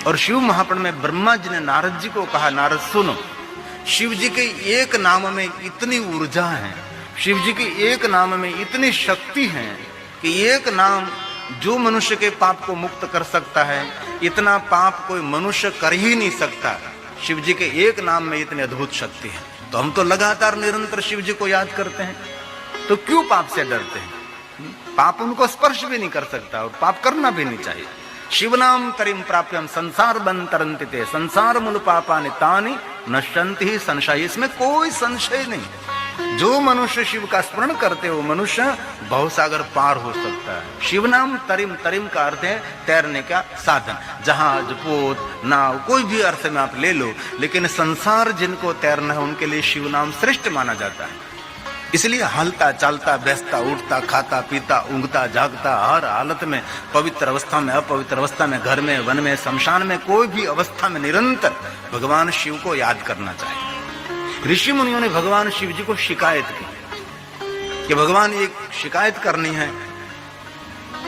और शिव महापुराण में ब्रह्मा जी ने नारद जी को कहा, नारद सुनो, शिव जी के एक नाम में इतनी ऊर्जा है, शिव जी के एक नाम में इतनी शक्ति है कि एक नाम जो मनुष्य के पाप को मुक्त कर सकता है, इतना पाप कोई मनुष्य कर ही नहीं सकता। शिव जी के एक नाम में इतनी अद्भुत शक्ति है। तो हम तो लगातार निरंतर शिव जी को याद करते हैं, तो क्यों पाप से डरते हैं? पाप उनको स्पर्श भी नहीं कर सकता और पाप करना भी नहीं चाहिए। शिवनाम तरिम प्राप्यम संसार बंतरंति ते संसार मूल पापानि तानि नश्यन्ति संशय। इसमें कोई संशय नहीं। जो मनुष्य शिव का स्मरण करते हो मनुष्य भवसागर पार हो सकता है। शिवनाम तरिम, तरिम का अर्थ है तैरने का साधन। जहाज, पोत, नाव, कोई भी अर्थ में आप ले लो, लेकिन संसार जिनको तैरना है उनके लिए शिवनाम श्रेष्ठ माना जाता है। इसलिए हलता चलता बैसता उठता खाता पीता ऊँघता जागता हर हालत में, पवित्र अवस्था में अपवित्र अवस्था में, घर में वन में शमशान में, कोई भी अवस्था में निरंतर भगवान शिव को याद करना चाहिए। ऋषि मुनियों ने भगवान शिव जी को शिकायत की कि भगवान एक शिकायत करनी है।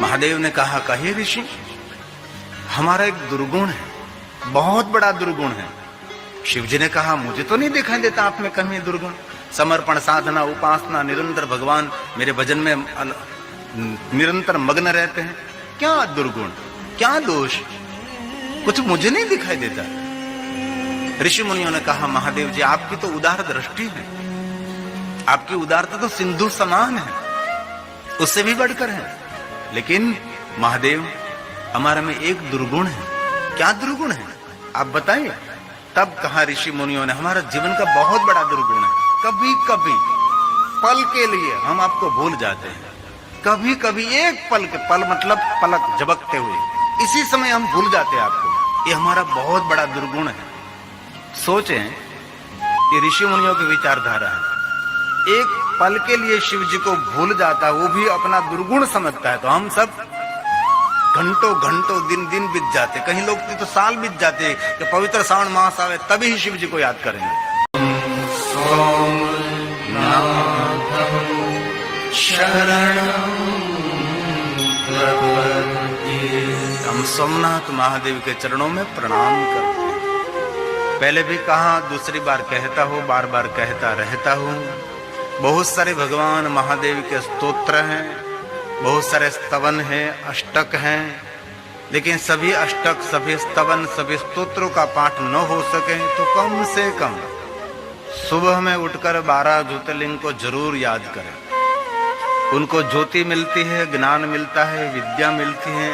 महादेव ने कहा, कहिए ऋषि, हमारा एक दुर्गुण है, बहुत बड़ा दुर्गुण है। शिव जी ने कहा, मुझे तो नहीं दिखाई देता आप में कहीं दुर्गुण। समर्पण, साधना, उपासना, निरंतर भगवान मेरे भजन में निरंतर मग्न रहते हैं। क्या दुर्गुण, क्या दोष, कुछ मुझे नहीं दिखाई देता। ऋषि मुनियों ने कहा, महादेव जी आपकी तो उदार दृष्टि है, आपकी उदारता तो सिंधु समान है, उससे भी बढ़कर है। लेकिन महादेव हमारे में एक दुर्गुण है। क्या दुर्गुण है आप बताइए। तब कहा ऋषि मुनियों ने, हमारा जीवन का बहुत बड़ा दुर्गुण है। कभी कभी पल के लिए हम आपको भूल जाते हैं। कभी कभी एक पल के, पल मतलब पलक झपकते हुए, इसी समय हम भूल जाते हैं आपको। ये हमारा बहुत बड़ा दुर्गुण है। सोचें, ये ऋषि मुनियों की विचारधारा है। एक पल के लिए शिव जी को भूल जाता, वो भी अपना दुर्गुण समझता है। तो हम सब घंटों घंटों दिन दिन बीत जाते, कहीं लोग तो साल बीत जाते कि पवित्र श्रावण मास आवे तभी शिव जी को याद करेंगे। हम सोमनाथ महादेव के चरणों में प्रणाम करते हैं। पहले भी कहा, दूसरी बार कहता हूँ, बार बार कहता रहता हूँ। बहुत सारे भगवान महादेव के स्तोत्र हैं, बहुत सारे स्तवन हैं, अष्टक हैं, लेकिन सभी अष्टक, सभी स्तवन, सभी स्तोत्रों का पाठ न हो सके तो कम से कम सुबह में उठकर 12 ज्योतिर्लिंग को जरूर याद करें। उनको ज्योति मिलती है, ज्ञान मिलता है, विद्या मिलती है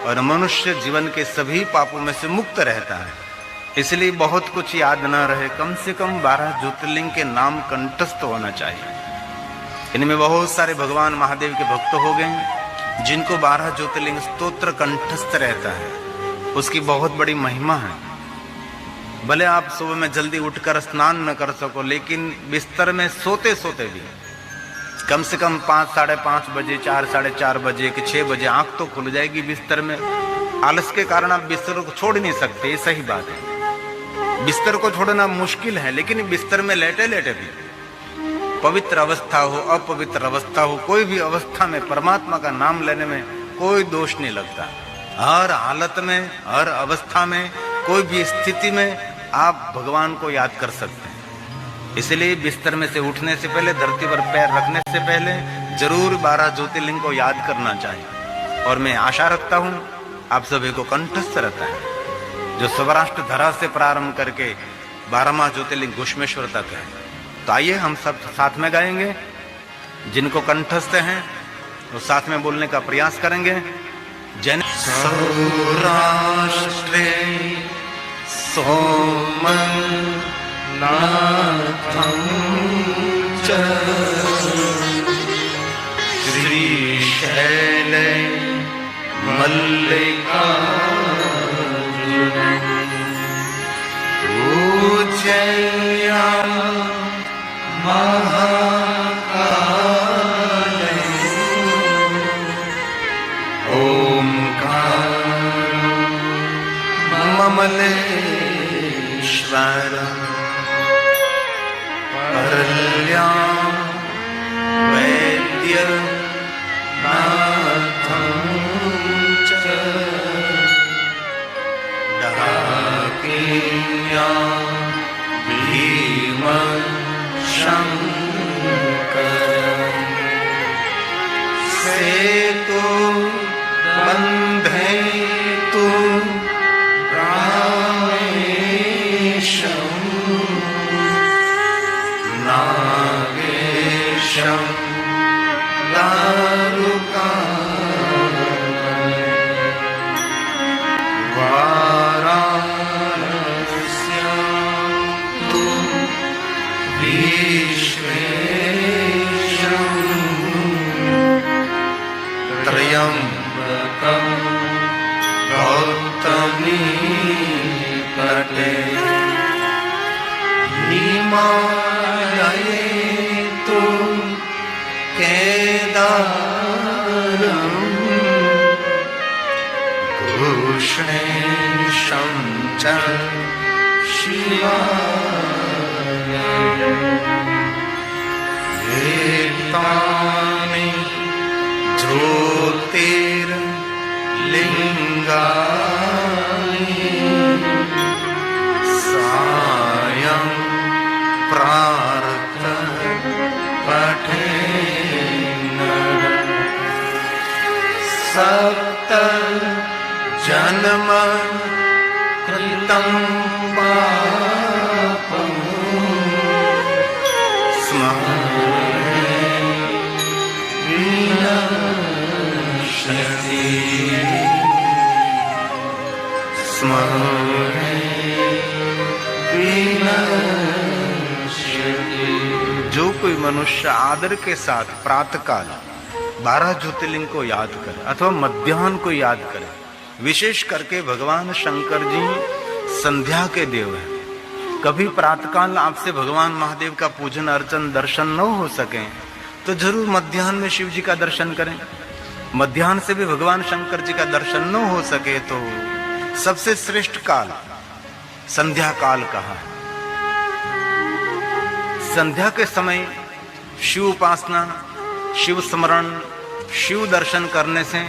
और मनुष्य जीवन के सभी पापों में से मुक्त रहता है। इसलिए बहुत कुछ याद न रहे, कम से कम 12 ज्योतिर्लिंग के नाम कंठस्थ होना चाहिए। इनमें बहुत सारे भगवान महादेव के भक्त हो गए जिनको 12 ज्योतिर्लिंग स्तोत्र कंठस्थ रहता है। उसकी बहुत बड़ी महिमा है। भले आप सुबह में जल्दी उठकर स्नान न कर सको, लेकिन बिस्तर में सोते सोते भी कम से कम 5, साढ़े 5 बजे, 4, साढ़े 4 बजे कि 6 बजे आंख तो खुल जाएगी बिस्तर में। आलस के कारण आप बिस्तर को छोड़ नहीं सकते, ये सही बात है। बिस्तर को छोड़ना मुश्किल है, लेकिन बिस्तर में लेटे लेटे भी पवित्र अवस्था हो, अपवित्र अवस्था हो, कोई भी अवस्था में परमात्मा का नाम लेने में कोई दोष नहीं लगता। हर हालत में, हर अवस्था में, कोई भी स्थिति में आप भगवान को याद कर सकते हैं। इसलिए बिस्तर में से उठने से पहले, धरती पर पैर रखने से पहले जरूर 12 ज्योतिर्लिंग को याद करना चाहिए। और मैं आशा रखता हूँ आप सभी को कंठस्थ रहता है, जो सौराष्ट्र धरा से प्रारंभ करके 12वां ज्योतिर्लिंग घुश्मेश्वर तक है। तो आइए हम सब साथ में गाएंगे। जिनको कंठस्थ हैं वो साथ में बोलने का प्रयास करेंगे। जन सौराष्ट्रे सोमनाथं च श्रीशैले मल्लिकार्जुनं पूजयामि महाकाले ममलेश्वर परल्यां वैद्यनाथं च डाकिन्या भीम शंकर सेतु बंधे तु रामेशं नागेशं दारुकामणे वाराणस्यां तु विश्वेशं त्र्यंबकं गौतमीतटे हिमालये तु केदारं कृष्णेशं च शिवालयम् एतानि ज्योतिर्लिङ्गानि सायं प्रातः पठेन्न सप्त जन्म कृतं पापं स्मरे विनश्यति स्मरे विनश्यति। जो कोई मनुष्य आदर के साथ प्रातःकाल 12 ज्योतिर्लिंग को याद करे अथवा मध्याह्न को याद करे, विशेष करके भगवान शंकर जी संध्या के देव हैं। कभी प्रातःकाल आपसे भगवान महादेव का पूजन अर्चन दर्शन न हो सके तो जरूर मध्याह्न में शिव जी का दर्शन करें। मध्याह्न से भी भगवान शंकर जी का दर्शन न हो सके तो सबसे श्रेष्ठ काल संध्या काल कहा है। संध्या के समय शिव उपासना, शिव स्मरण, शिव दर्शन करने से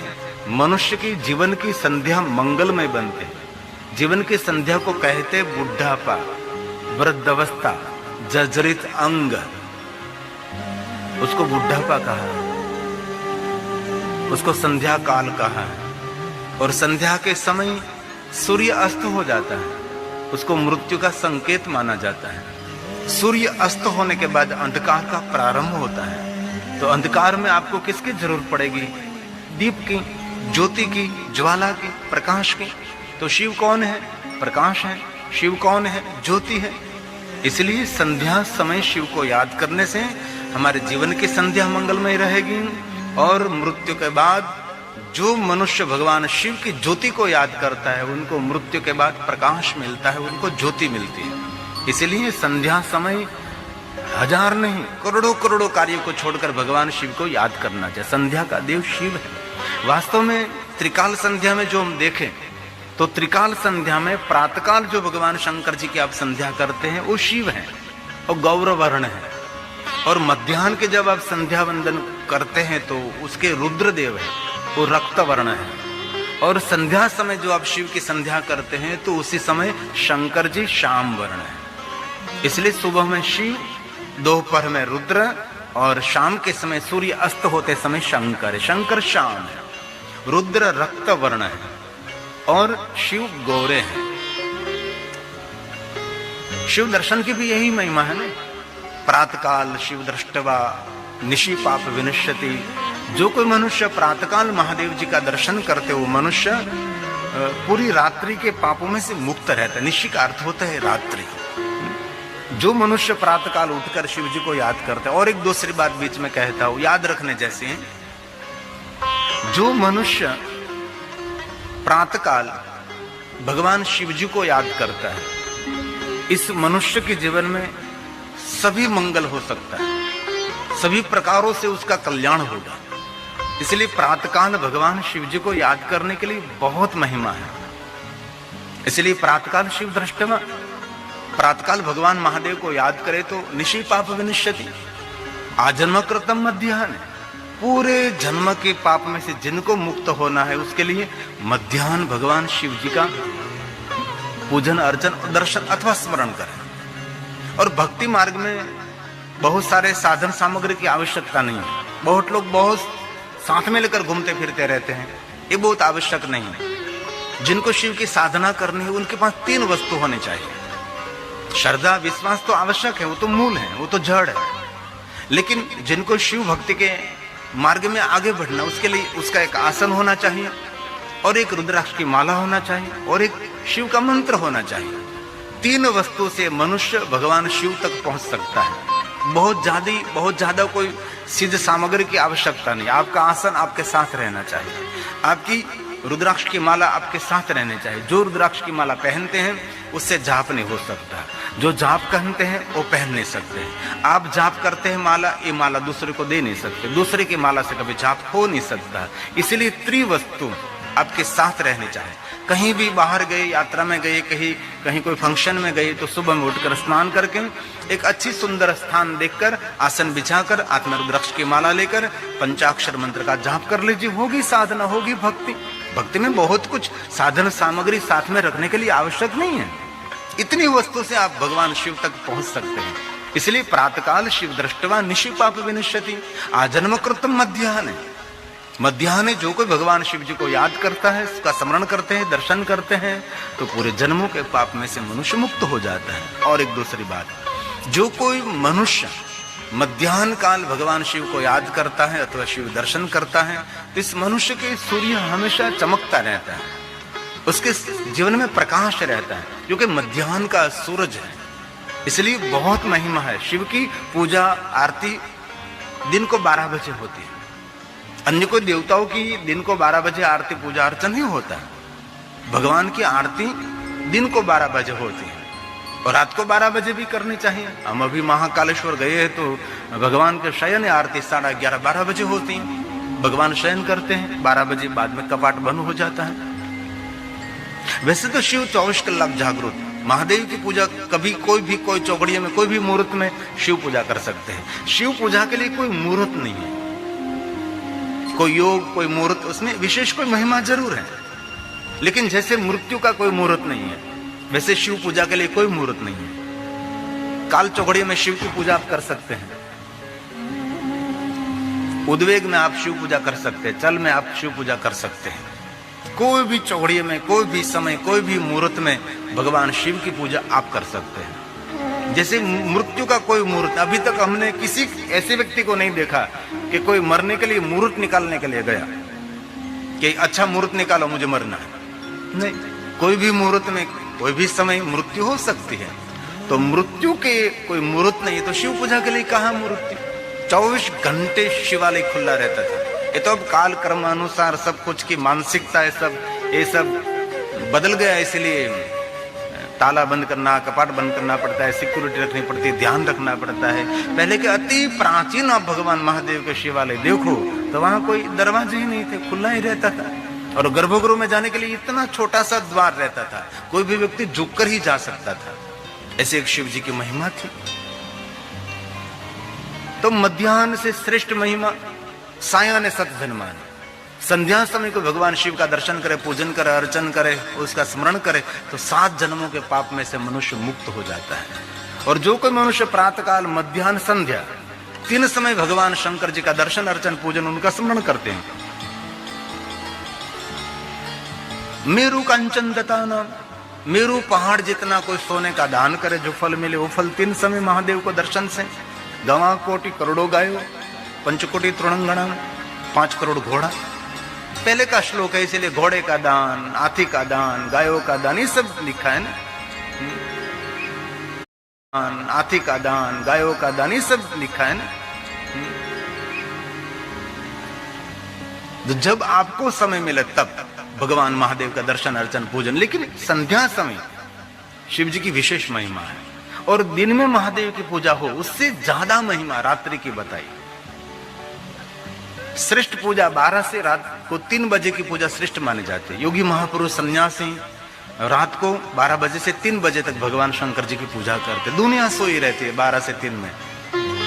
मनुष्य की जीवन की संध्या मंगलमय बनते। जीवन की संध्या को कहते बुढ़ापा, वृद्धावस्था, जर्जरित अंग, उसको बुढ़ापा कहा है, उसको संध्या काल कहा है। और संध्या के समय सूर्य अस्त हो जाता है, उसको मृत्यु का संकेत माना जाता है। सूर्य अस्त होने के बाद अंधकार का प्रारंभ होता है। तो अंधकार में आपको किसकी जरूरत पड़ेगी? दीप की, ज्योति की, ज्वाला की, प्रकाश की। तो शिव कौन है? प्रकाश है। शिव कौन है? ज्योति है। इसलिए संध्या समय शिव को याद करने से हमारे जीवन की संध्या मंगलमय रहेगी। और मृत्यु के बाद जो मनुष्य भगवान शिव की ज्योति को याद करता है उनको मृत्यु के बाद प्रकाश मिलता है, उनको ज्योति मिलती है। इसलिए संध्या समय हजार नहीं करोड़ों करोड़ों कार्यों को छोड़कर भगवान शिव को याद करना चाहिए। संध्या का देव शिव है। वास्तव में त्रिकाल संध्या में जो हम देखें तो त्रिकाल संध्या में प्रातःकाल जो भगवान शंकर जी की आप संध्या करते हैं वो शिव है और गौर वर्ण है। और मध्याह्न के जब आप संध्या वंदन करते हैं तो उसके रुद्रदेव है, वो रक्त वर्ण है। और संध्या समय जो आप शिव की संध्या करते हैं तो उसी समय शंकर जी श्याम वर्ण है। इसलिए सुबह में शिव, दोपहर में रुद्र और शाम के समय सूर्य अस्त होते समय शंकर है। शंकर श्याम है, रुद्र रक्त वर्ण है और शिव गोरे हैं। शिव दर्शन की भी यही महिमा है ना। प्रातःकाल शिव दृष्टवा निशि पाप विनश्यति। जो कोई मनुष्य प्रातःकाल महादेव जी का दर्शन करते वो मनुष्य पूरी रात्रि के पापों में से मुक्त रहता है। निशि का अर्थ होता है रात्रि। जो मनुष्य प्रातःकाल उठकर शिव जी को याद करता है। और एक दूसरी बात बीच में कहता हूं, याद रखने जैसी है। जो मनुष्य प्रातःकाल भगवान शिव जी को याद करता है, इस मनुष्य के जीवन में सभी मंगल हो सकता है, सभी प्रकारों से उसका कल्याण होगा। इसलिए प्रातःकाल भगवान शिव जी को याद करने के लिए बहुत महिमा है। इसलिए प्रातःकाल शिव दृष्टवा, प्रातःकाल भगवान महादेव को याद करे तो निशि पाप विनश्यति। आजन्म कृतम मध्याह्न, पूरे जन्म के पाप में से जिनको मुक्त होना है उसके लिए मध्याह्न भगवान शिव जी का पूजन अर्चन और दर्शन अथवा स्मरण करें। और भक्ति मार्ग में बहुत सारे साधन सामग्री की आवश्यकता नहीं है। बहुत लोग बहुत साथ में लेकर घूमते फिरते रहते हैं, ये बहुत आवश्यक नहीं है। जिनको शिव की साधना करनी है उनके पास 3 वस्तु होने चाहिए। श्रद्धा विश्वास तो आवश्यक है, वो तो मूल है, वो तो जड़ है। लेकिन जिनको शिव भक्ति के मार्ग में आगे बढ़ना, उसके लिए उसका एक आसन होना चाहिए और एक रुद्राक्ष की माला होना चाहिए और एक शिव का मंत्र होना चाहिए। 3 वस्तु से मनुष्य भगवान शिव तक पहुंच सकता है। बहुत ज्यादा कोई सिद्ध सामग्री की आवश्यकता नहीं। आपका आसन आपके साथ रहना चाहिए, आपकी रुद्राक्ष की माला आपके साथ रहनी चाहिए। जो रुद्राक्ष की माला पहनते हैं उससे जाप नहीं हो सकता, जो जाप पहनते हैं वो पहन नहीं सकते हैं। आप जाप करते हैं माला, ये माला दूसरे को दे नहीं सकते, दूसरे की माला से कभी जाप हो नहीं सकता। इसलिए त्रिवस्तु आपके साथ रहनी चाहिए। कहीं भी बाहर गए, यात्रा में गए, कहीं कोई फंक्शन में गए तो सुबह में उठकर स्नान करके एक अच्छी सुंदर स्थान देखकर आसन बिछाकर हाथ में रुद्राक्ष की माला लेकर पंचाक्षर मंत्र का जाप कर लीजिए। होगी साधना, होगी भक्ति। भक्ति में बहुत कुछ साधन सामग्री साथ में रखने के लिए आवश्यक नहीं है। इतनी वस्तु से आप भगवान शिव तक पहुंच सकते हैं। इसलिए प्रातःकाल शिव दृष्टवा निशि पाप विनश्यति आजन्म कृतम मध्याह्ने। मध्याह्न जो कोई भगवान शिव जी को याद करता है, उसका स्मरण करते हैं, दर्शन करते हैं, तो पूरे जन्मों के पाप में से मनुष्य मुक्त हो जाता है। और एक दूसरी बात, जो कोई मनुष्य मध्याह्न काल भगवान शिव को याद करता है अथवा शिव दर्शन करता है तो इस मनुष्य के सूर्य हमेशा चमकता रहता है, उसके जीवन में प्रकाश रहता है, जो कि मध्याह्न का सूरज है। इसलिए बहुत महिमा है। शिव की पूजा आरती दिन को 12 बजे होती है। अन्य कोई देवताओं की दिन को 12 बजे आरती पूजा अर्चन नहीं होता है। भगवान की आरती दिन को 12 बजे होती है और रात को 12 बजे भी करनी चाहिए। हम अभी महाकालेश्वर गए हैं तो भगवान के शयन आरती 11:30-12 बजे होती है। भगवान शयन करते हैं 12 बजे, बाद में कपाट बंद हो जाता है। वैसे तो शिव 24 कलाक जागृत। महादेव की पूजा कभी कोई चौकड़िया में, कोई भी मुहूर्त में शिव पूजा कर सकते हैं। शिव पूजा के लिए कोई मुहूर्त नहीं है, कोई योग, कोई मुहूर्त, उसमें विशेष कोई महिमा जरूर है। लेकिन जैसे मृत्यु का कोई मुहूर्त नहीं है, वैसे शिव पूजा के लिए कोई मुहूर्त नहीं है। काल चौघड़िया में शिव की पूजा आप कर सकते हैं, उद्वेग में आप शिव पूजा कर सकते हैं, चल में आप शिव पूजा कर सकते हैं। कोई भी चौघड़िया में, कोई भी समय, कोई भी मुहूर्त में भगवान शिव की पूजा आप कर सकते हैं। जैसे मृत्यु का कोई मुहूर्त, अभी तक हमने किसी ऐसे व्यक्ति को नहीं देखा कि कोई मरने के लिए मुहूर्त निकालने के लिए गया कि अच्छा मुहूर्त निकालो मुझे मरना है। नहीं, कोई भी मुहूर्त में, कोई भी समय मृत्यु हो सकती है। तो मृत्यु के कोई मुहूर्त नहीं, तो शिव पूजा के लिए कहाँ मुहूर्त? 24 घंटे शिवालय खुला रहता था। ये तो अब काल कर्म अनुसार सब कुछ की मानसिकता है, ये सब बदल गया। इसलिए ताला बंद करना, कपाट बंद करना पड़ता है, सिक्योरिटी रखनी पड़ती है, ध्यान रखना पड़ता है। पहले के अति प्राचीन आप भगवान महादेव के शिवालय देखो तो वहां कोई दरवाजे ही नहीं थे, खुला ही रहता था। और गर्भगृह में जाने के लिए इतना छोटा सा द्वार रहता था, कोई भी व्यक्ति झुककर ही जा सकता था। ऐसे एक शिव जी की महिमा थी। तो मध्याह्न से श्रेष्ठ महिमा साया ने सत जन्मान। संध्या समय को भगवान शिव का दर्शन करे, पूजन करे, अर्चन करे, उसका स्मरण करे तो 7 जन्मों के पाप में से मनुष्य मुक्त हो जाता है। और जो कोई मनुष्य प्रातःकाल, मध्याह्न, संध्या 3 समय भगवान शंकर जी का दर्शन, अर्चन, पूजन, उनका स्मरण करते हैं। मेरु कंचन दताना, मेरु पहाड़ जितना कोई सोने का दान करे, जो फल मिले वो फल 3 समय महादेव को दर्शन से। गवा कोटि करोड़ों गायो, पंचकोटि तृणंगणा, 5 करोड़ घोड़ा। पहले का श्लोक है, इसलिए घोड़े का दान, हाथी का दान, गायों का दान, ये सब लिखा है ना। हाथी का दान, गायों का दान, ये सब लिखा है ना। तो जब आपको समय मिले तब भगवान महादेव का दर्शन, अर्चन, पूजन। लेकिन संध्या समय शिव जी की विशेष महिमा है। और दिन में महादेव की पूजा हो, उससे ज्यादा महिमा रात्रि की बताई। श्रेष्ठ पूजा 12 से रात को 3 बजे की पूजा श्रेष्ठ माने जाते हैं। योगी महापुरुष सन्यासी रात को 12 बजे से 3 बजे तक भगवान शंकर जी की पूजा करते। दुनिया सोई रहती है 12 से 3 में।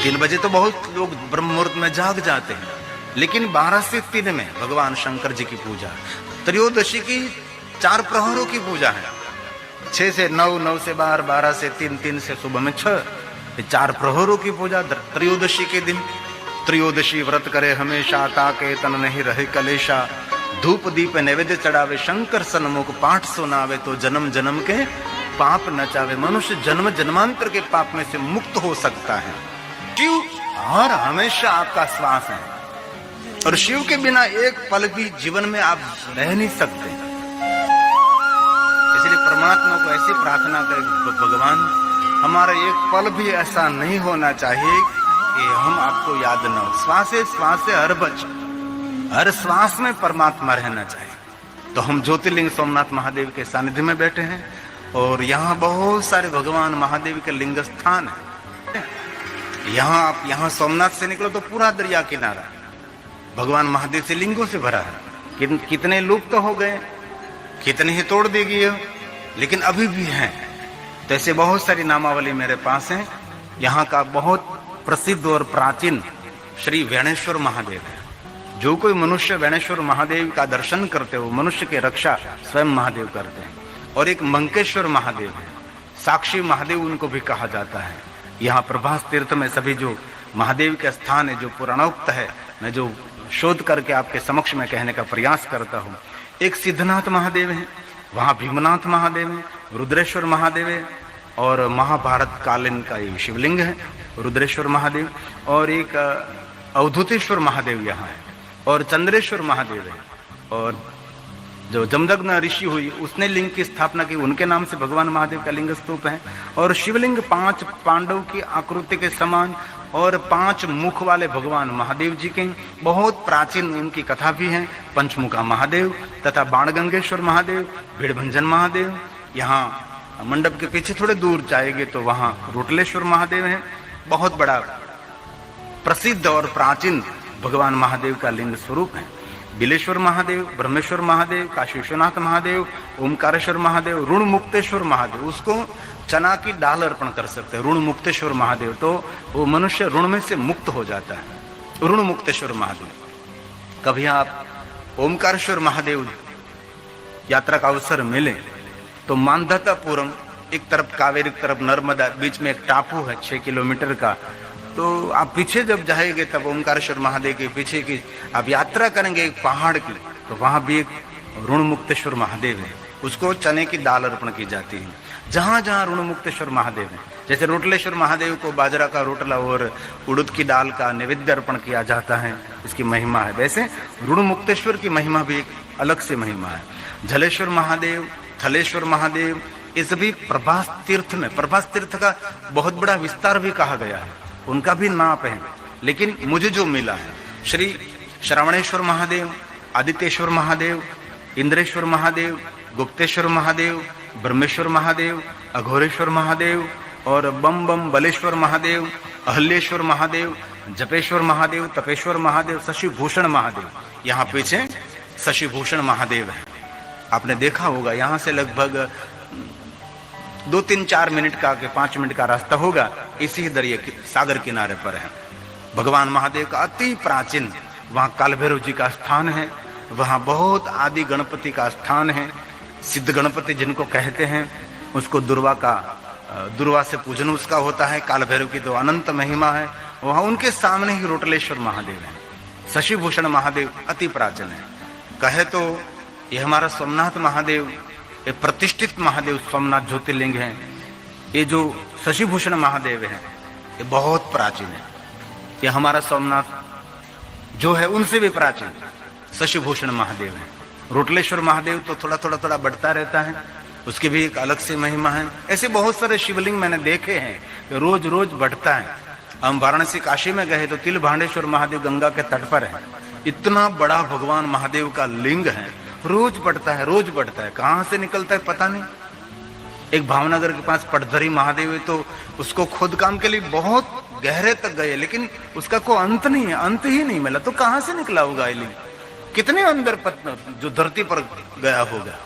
3 बजे तो बहुत लोग ब्रह्म मुहूर्त में जाग जाते हैं, लेकिन 12 से 3 में भगवान शंकर जी की पूजा। त्रयोदशी की 4 प्रहरों की पूजा है, 6 से 9, 9 से 12, 12 से 3, 3 से सुबह में 6, 4 प्रहरों की पूजा त्रयोदशी के दिन। त्रयोदशी व्रत करे हमेशा, ताके तन नहीं रहे कलेशा। धूप दीप नैवेद्य चढ़ावे, शंकर सन्मुख पाठ सुनावे, तो जन्म जन्म के पाप नचावे। मनुष्य जन्म जन्मांतर के पाप में से मुक्त हो सकता है। शिव हर हमेशा आपका श्वास है, और शिव के बिना एक पल भी जीवन में आप रह नहीं सकते। इसलिए परमात्मा को ऐसी प्रार्थना करें, भगवान हमारा एक पल भी ऐसा नहीं होना चाहिए कि हम आपको याद न हो। श्वास से हर श्वास में परमात्मा रहना चाहिए। तो हम ज्योतिर्लिंग सोमनाथ महादेव के सानिध्य में बैठे हैं, और यहाँ बहुत सारे भगवान महादेव के लिंग स्थान है। यहाँ आप यहाँ सोमनाथ से निकलो तो पूरा दरिया किनारा भगवान महादेव से लिंगों से भरा है। कितने लुप्त तो हो गए, कितने ही तोड़ दी गई, लेकिन अभी भी हैं। तो ऐसे बहुत सारी नामावली मेरे पास है। यहाँ का बहुत प्रसिद्ध और प्राचीन श्री वेणेश्वर महादेव है। जो कोई मनुष्य वेणेश्वर महादेव का दर्शन करते हो, मनुष्य की रक्षा स्वयं महादेव करते हैं। और एक मंकेश्वर महादेव है, साक्षी महादेव उनको भी कहा जाता है। यहाँ प्रभास तीर्थ में सभी जो महादेव के स्थान है, जो पुराणोक्त है, मैं जो शोध करके आपके समक्ष में कहने का प्रयास करता हूँ। एक सिद्धनाथ महादेव है, वहाँ भीमनाथ महादेव है, रुद्रेश्वर महादेव है, और महाभारत कालीन का ये शिवलिंग है रुद्रेश्वर महादेव। और एक अवधूतेश्वर महादेव यहाँ है, और चंद्रेश्वर महादेव है। और जो जमदग्न ऋषि हुई उसने लिंग की स्थापना की, उनके नाम से भगवान महादेव का लिंग स्तूप है। और शिवलिंग 5 पांडव की आकृति के समान और 5 मुख वाले भगवान महादेव जी के बहुत प्राचीन उनकी कथा भी है। पंचमुखा महादेव तथा बाणगंगेश्वर महादेव, भीड़भंजन महादेव। यहाँ मंडप के पीछे थोड़े दूर जाएंगे तो वहाँ रोटलेश्वर महादेव है। बहुत बड़ा प्रसिद्ध और प्राचीन भगवान महादेव का लिंग स्वरूप है। बिलेश्वर महादेव, ब्रह्मेश्वर महादेव, काशी विश्वनाथ महादेव, ओमकारेश्वर महादेव, ऋण मुक्तेश्वर महादेव। उसको चना की दाल अर्पण कर सकते हैं, ऋण मुक्तेश्वर महादेव। तो वो मनुष्य ऋण में से मुक्त हो जाता है, ऋण मुक्तेश्वर महादेव। कभी आप ओमकारेश्वर महादेव यात्रा का अवसर मिले तो मानधतापुरम, एक तरफ कावेरी, एक तरफ नर्मदा, बीच में एक टापू है 6 किलोमीटर का। तो आप पीछे जब जाएंगे तब ओमकारेश्वर महादेव के पीछे की आप यात्रा करेंगे एक पहाड़ की, तो वहां भी एक ऋण मुक्तेश्वर महादेव है। उसको चने की दाल अर्पण की जाती है। जहां जहां ऋण मुक्तेश्वर महादेव है, जैसे रोटलेश्वर महादेव को बाजरा का रोटला और उड़द की दाल का नैवेद्य अर्पण किया जाता है, इसकी महिमा है। वैसे ऋण मुक्तेश्वर की महिमा भी एक अलग से महिमा है। झलेश्वर महादेव, थलेश्वर महादेव, ये सभी प्रभास तीर्थ में, प्रभास तीर्थ का बहुत बड़ा विस्तार भी कहा गया है, उनका भी नाप है। लेकिन मुझे जो मिला है, श्री श्रवणेश्वर महादेव, आदित्येश्वर महादेव, इंद्रेश्वर महादेव, गुप्तेश्वर महादेव, ब्रह्मेश्वर महादेव, अघोरेश्वर महादेव, और बम बम बलेश्वर महादेव, अहल्येश्वर महादेव, जपेश्वर महादेव, तपेश्वर महादेव, शशिभूषण महादेव। यहाँ पीछे शशिभूषण महादेव है, आपने देखा होगा। यहाँ से लगभग 2-3-4 मिनट का के 5 मिनट का रास्ता होगा, इसी दरिया सागर किनारे पर है। भगवान महादेव का अति प्राचीन वहाँ कालभैरव जी का स्थान है। वहाँ बहुत आदि गणपति का स्थान है। सिद्ध गणपति जिनको कहते हैं, उसको दुर्वा से पूजन उसका होता है। कालभैरव की तो अनंत महिमा है। वहाँ उनके सामने ही रोटलेश्वर महादेव है। शशिभूषण महादेव अति प्राचीन है। कहे तो ये हमारा सोमनाथ महादेव, ये प्रतिष्ठित महादेव सोमनाथ ज्योतिर्लिंग है। ये जो शशिभूषण महादेव है ये बहुत प्राचीन है। ये हमारा सोमनाथ जो है उनसे भी प्राचीन शशिभूषण महादेव है। रोटलेश्वर महादेव तो थोड़ा बढ़ता रहता है, उसकी भी एक अलग से महिमा है। ऐसे बहुत सारे शिवलिंग मैंने देखे हैं कि रोज रोज बढ़ता है। हम वाराणसी काशी में गए तो तिलभांडेश्वर महादेव गंगा के तट पर है। इतना बड़ा भगवान महादेव का लिंग है, रोज बढ़ता है, रोज बढ़ता है। कहाँ से निकलता है पता नहीं। एक भावनगर के पास पटधरी महादेव है, तो उसको खोद काम के लिए बहुत गहरे तक गए, लेकिन उसका कोई अंत नहीं है, अंत ही नहीं मिला। तो कहाँ से निकला होगा ये लिंग, कितने अंदर जो धरती पर गया होगा।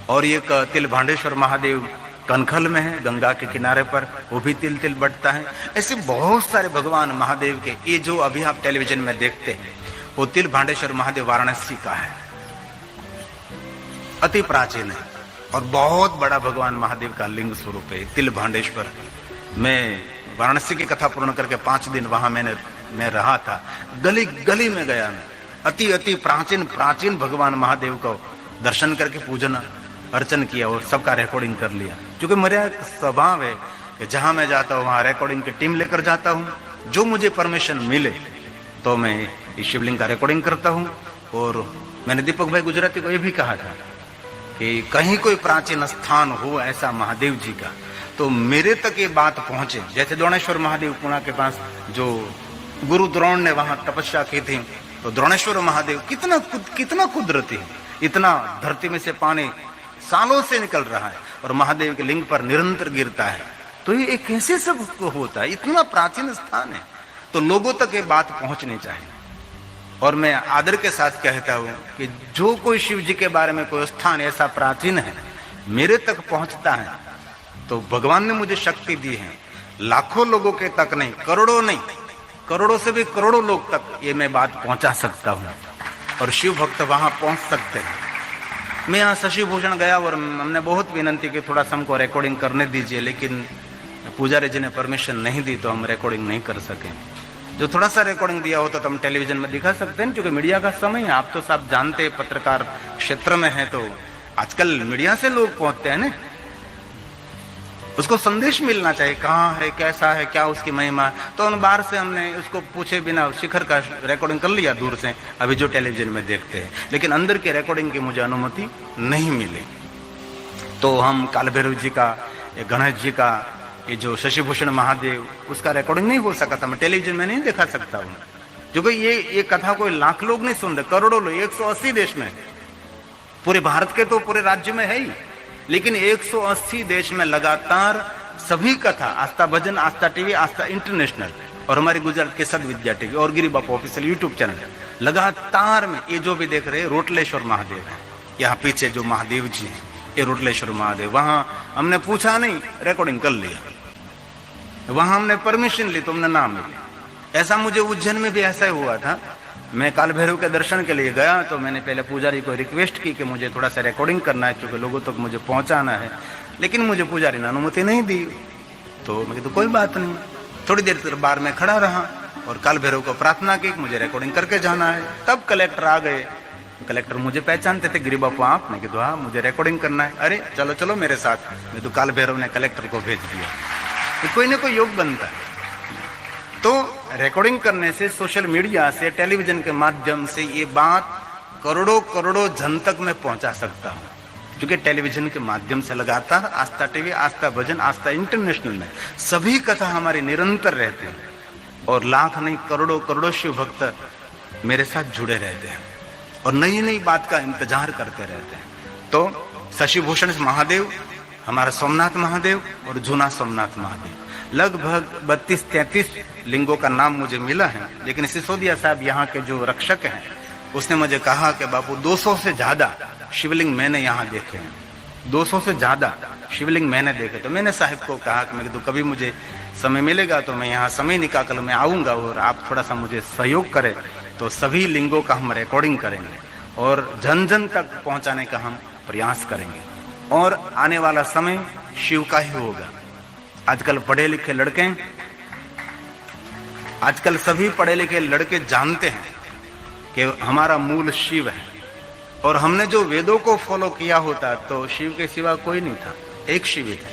और एक तिलभांडेश्वर महादेव कनखल में है, गंगा के किनारे पर, वो भी तिल तिल बढ़ता है। ऐसे बहुत सारे भगवान महादेव के, ये जो अभी आप टेलीविजन में देखते हैं वो तिलभांडेश्वर महादेव वाराणसी का है, अति प्राचीन है। और बहुत बड़ा भगवान महादेव का लिंग स्वरूप है, तिल भांडेश्वर। मैं वाराणसी की कथा पूर्ण करके 5 दिन वहां मैं रहा था। गली गली में गया मैं, अति अति प्राचीन भगवान महादेव को दर्शन करके पूजना अर्चन किया और सबका रिकॉर्डिंग कर लिया। क्योंकि मेरा एक स्वभाव है कि जहां मैं जाता हूं वहां रिकॉर्डिंग की टीम लेकर जाता हूं। जो मुझे परमिशन मिले तो मैं इस शिवलिंग का रिकॉर्डिंग करता हूं। और मैंने दीपक भाई गुजराती को ये भी कहा था कि कहीं कोई प्राचीन स्थान हो ऐसा महादेव जी का, तो मेरे तक ये बात पहुंचे। जैसे द्रोणेश्वर महादेव पुणे के पास, जो गुरु द्रोण ने वहां तपस्या की थी, तो द्रोणेश्वर महादेव कितना कुदरती है। इतना धरती में से पानी सालों से निकल रहा है और महादेव के लिंग पर निरंतर गिरता है। तो ये कैसे सब होता है? इतना प्राचीन स्थान है, तो लोगों तक ये बात पहुंचनी चाहिए। और मैं आदर के साथ कहता हूं कि जो कोई शिव जी के बारे में कोई स्थान ऐसा प्राचीन है मेरे तक पहुंचता है, तो भगवान ने मुझे शक्ति दी है। लाखों लोगों के तक नहीं, करोड़ों नहीं, करोड़ों से भी करोड़ों लोग तक ये मैं बात पहुंचा सकता हूं और शिव भक्त वहां पहुंच सकते हैं। मैं यहाँ शशि भूषण गया और हमने बहुत विनंती की थोड़ा सा हमको रिकॉर्डिंग करने दीजिए, लेकिन पुजारी जी ने परमिशन नहीं दी तो हम रिकॉर्डिंग नहीं कर सके। जो थोड़ा सा रिकॉर्डिंग दिया होता तो हम टेलीविजन में दिखा सकते हैं, क्योंकि मीडिया का समय है। आप तो सब जानते हैं, पत्रकार क्षेत्र में है, तो आजकल मीडिया से लोग पहुंचते हैं ना, उसको संदेश मिलना चाहिए कहाँ है, कैसा है, क्या उसकी महिमा। तो उन बाहर से हमने उसको पूछे बिना शिखर का रिकॉर्डिंग कर लिया दूर से, अभी जो टेलीविजन में देखते हैं, लेकिन अंदर की रिकॉर्डिंग की मुझे अनुमति नहीं मिली। तो हम काल भैरव जी का, गणेश जी का, ये जो शशि भूषण महादेव, उसका रिकॉर्डिंग नहीं हो सका था। मैं टेलीविजन में नहीं दिखा सकता हूँ, क्योंकि ये कथा कोई लाख लोग नहीं सुन रहे, करोड़ों लोग, 180 देश में, पूरे भारत के तो पूरे राज्य में है ही, लेकिन 180 देश में लगातार सभी कथा, आस्था भजन, आस्था टीवी, आस्था इंटरनेशनल और हमारी गुजरात के सदविद्या टीवी और गिरी बापू ऑफिशियल यूट्यूब चैनल, लगातार में ये जो भी देख रहे हैं रोटलेश्वर महादेव है। यहाँ पीछे जो महादेव जी है ये रोटलेश्वर महादेव। वहां हमने पूछा नहीं, रिकॉर्डिंग कर लिया। वहां हमने परमिशन ली तो हमने नाम मिली। ऐसा मुझे उज्जैन में भी ऐसा ही हुआ था। मैं काल भैरव के दर्शन के लिए गया तो मैंने पहले पुजारी को रिक्वेस्ट की कि मुझे थोड़ा सा रिकॉर्डिंग करना है, क्योंकि लोगों तक मुझे पहुंचाना है, लेकिन मुझे पुजारी ने अनुमति नहीं दी। तो मैं तो कोई बात नहीं, थोड़ी देर तक बाहर में खड़ा रहा और काल भैरव को प्रार्थना की मुझे रिकॉर्डिंग करके जाना है। तब कलेक्टर आ गए। कलेक्टर मुझे पहचानते थे, गिरी बापू आप? मैं कहा हाँ, मुझे रिकॉर्डिंग करना है। अरे चलो चलो मेरे साथ। मैं तो काल भैरव ने कलेक्टर को भेज दिया। कोई ना कोई योग बनता है। तो रिकॉर्डिंग करने से, सोशल मीडिया से, टेलीविजन के माध्यम से ये बात करोड़ों जन तक मैं पहुंचा सकता हूं, क्योंकि टेलीविजन के माध्यम से लगातार आस्था टीवी, आस्था भजन, आस्था इंटरनेशनल में सभी कथा हमारी निरंतर रहते हैं और लाख नहीं करोड़ों शिव भक्त मेरे साथ जुड़े रहते हैं और नई नई बात का इंतजार करते रहते हैं। तो शशि भूषण महादेव, हमारा सोमनाथ महादेव और जूना सोमनाथ महादेव, लगभग 32-33 लिंगों का नाम मुझे मिला है। लेकिन सिसोदिया साहब यहाँ के जो रक्षक हैं, उसने मुझे कहा कि बापू 200 से ज्यादा शिवलिंग मैंने यहाँ देखे हैं, 200 से ज्यादा शिवलिंग मैंने देखे। तो मैंने साहब को कहा कि मैं तो कभी मुझे समय मिलेगा तो मैं यहाँ समय निकाल कर मैं आऊँगा और आप थोड़ा सा मुझे सहयोग करें, तो सभी लिंगों का हम रिकॉर्डिंग करेंगे और जन जन तक पहुँचाने का हम प्रयास करेंगे। और आने वाला समय शिव का ही होगा। आजकल पढ़े लिखे लड़के, आजकल सभी पढ़े लिखे लड़के जानते हैं कि हमारा मूल शिव है और हमने जो वेदों को फॉलो किया होता तो शिव के सिवा कोई नहीं था, एक शिव ही था।